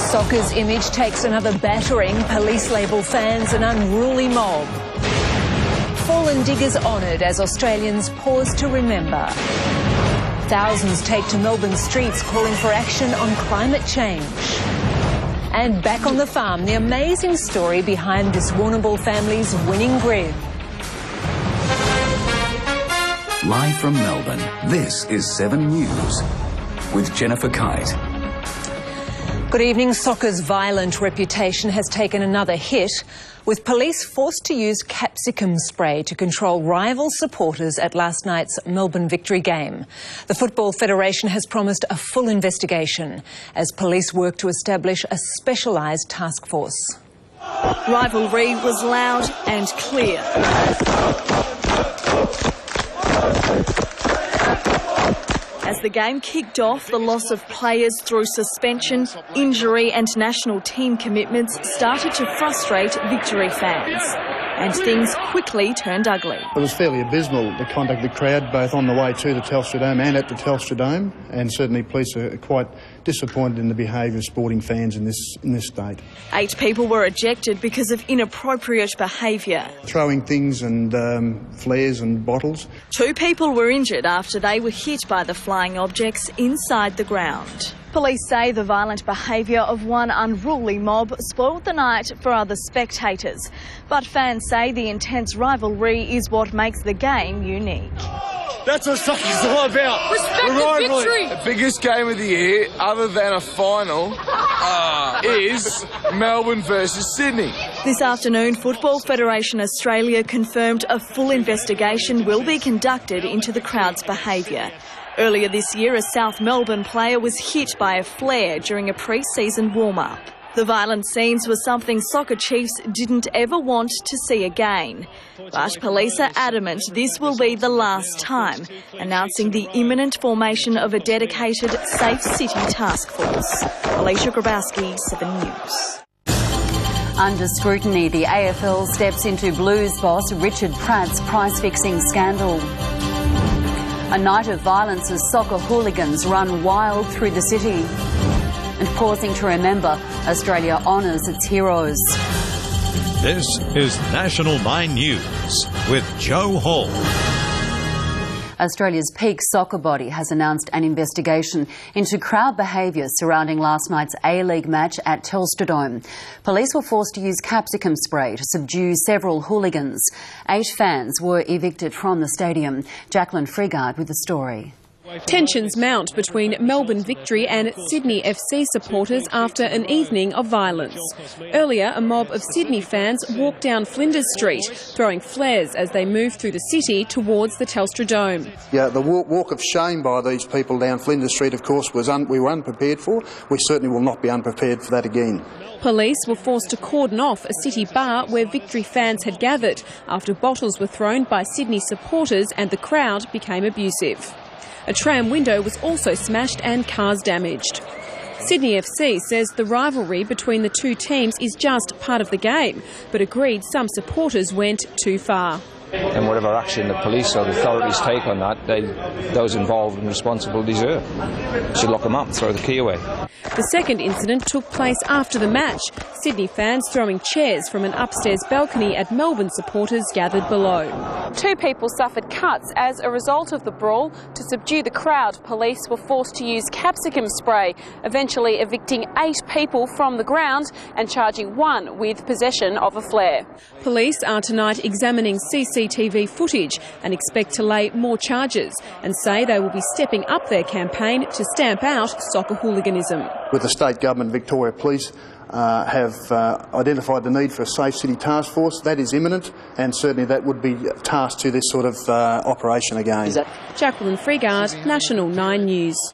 Soccer's image takes another battering. Police label fans an unruly mob. Fallen diggers honoured as Australians pause to remember. Thousands take to Melbourne streets calling for action on climate change. And back on the farm, the amazing story behind this Warrnambool family's winning grid. Live from Melbourne, this is 7 News with Jennifer Kite. Good evening. Soccer's violent reputation has taken another hit, with police forced to use capsicum spray to control rival supporters at last night's Melbourne victory game. The Football Federation has promised a full investigation as police work to establish a specialised task force. Rivalry was loud and clear. As the game kicked off, the loss of players through suspension, injury and national team commitments started to frustrate Victory fans. And things quickly turned ugly. It was fairly abysmal, the conduct of the crowd, both on the way to the Telstra Dome and at the Telstra Dome, and certainly police are quite disappointed in the behaviour of sporting fans in this state. 8 people were ejected because of inappropriate behaviour. Throwing things and flares and bottles. 2 people were injured after they were hit by the flying objects inside the ground. Police say the violent behaviour of one unruly mob spoiled the night for other spectators. But fans say the intense rivalry is what makes the game unique. That's what Sokkah's all about. Respect the victory. The biggest game of the year, other than a final, is Melbourne versus Sydney. This afternoon, Football Federation Australia confirmed a full investigation will be conducted into the crowd's behaviour. Earlier this year, a South Melbourne player was hit by a flare during a pre-season warm-up. The violent scenes were something soccer chiefs didn't ever want to see again. But police are adamant this will be the last time, announcing the imminent formation of a dedicated Safe City task force. Alicia Grabowski, 7 News. Under scrutiny, the AFL steps into Blues boss Richard Pratt's price-fixing scandal. A night of violence as soccer hooligans run wild through the city. And pausing to remember, Australia honours its heroes. This is National 9 News with Joe Hall. Australia's peak soccer body has announced an investigation into crowd behaviour surrounding last night's A-League match at Telstra Dome. Police were forced to use capsicum spray to subdue several hooligans. 8 fans were evicted from the stadium. Jacqueline Frigard with the story. Tensions mount between Melbourne Victory and Sydney FC supporters after an evening of violence. Earlier, a mob of Sydney fans walked down Flinders Street, throwing flares as they moved through the city towards the Telstra Dome. Yeah, the walk of shame by these people down Flinders Street, of course, we were unprepared for. We certainly will not be unprepared for that again. Police were forced to cordon off a city bar where Victory fans had gathered after bottles were thrown by Sydney supporters and the crowd became abusive. A tram window was also smashed and cars damaged. Sydney FC says the rivalry between the two teams is just part of the game, but agreed some supporters went too far. And whatever action the police or the authorities take on that, those involved and responsible deserve. Should lock them up, throw the key away. The second incident took place after the match. Sydney fans throwing chairs from an upstairs balcony at Melbourne supporters gathered below. 2 people suffered cuts as a result of the brawl. To subdue the crowd, police were forced to use capsicum spray, eventually evicting 8 people from the ground and charging 1 with possession of a flare. Police are tonight examining CCTV footage and expect to lay more charges and say they will be stepping up their campaign to stamp out soccer hooliganism. With the state government, Victoria Police have identified the need for a Safe City task force. That is imminent, and certainly that would be tasked to this sort of operation again. Jacqueline Frigard, National 9 News.